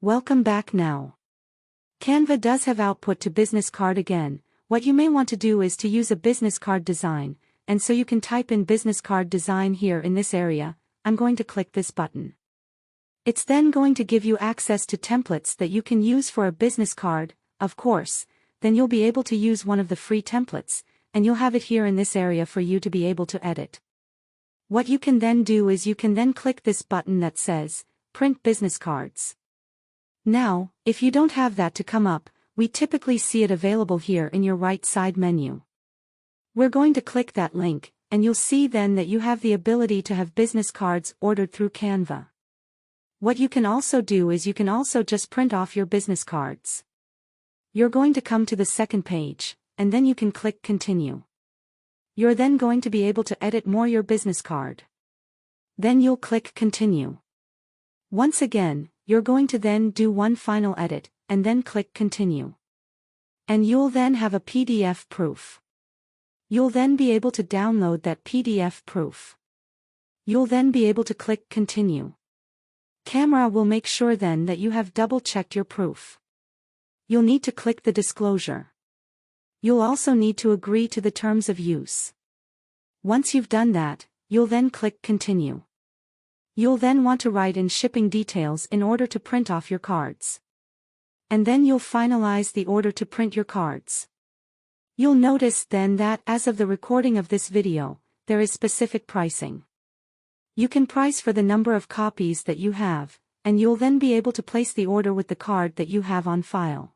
Welcome back now. Canva does have output to business card again. What you may want to do is to use a business card design, and so you can type in business card design here in this area. I'm going to click this button. It's then going to give you access to templates that you can use for a business card, of course. Then you'll be able to use one of the free templates, and you'll have it here in this area for you to be able to edit. What you can then do is you can then click this button that says, Print Business Cards. Now, if you don't have that to come up, we typically see it available here in your right side menu. We're going to click that link, and you'll see then that you have the ability to have business cards ordered through Canva. What you can also do is you can also just print off your business cards. You're going to come to the second page, and then you can click Continue. You're then going to be able to edit more your business card. Then you'll click Continue. Once again, you're going to then do one final edit, and then click Continue. And you'll then have a PDF proof. You'll then be able to download that PDF proof. You'll then be able to click Continue. Camera will make sure then that you have double-checked your proof. You'll need to click the disclosure. You'll also need to agree to the terms of use. Once you've done that, you'll then click Continue. You'll then want to write in shipping details in order to print off your cards. And then you'll finalize the order to print your cards. You'll notice then that as of the recording of this video, there is specific pricing. You can price for the number of copies that you have, and you'll then be able to place the order with the card that you have on file.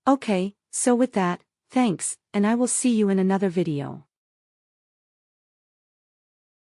Okay, so with that, thanks, and I will see you in another video.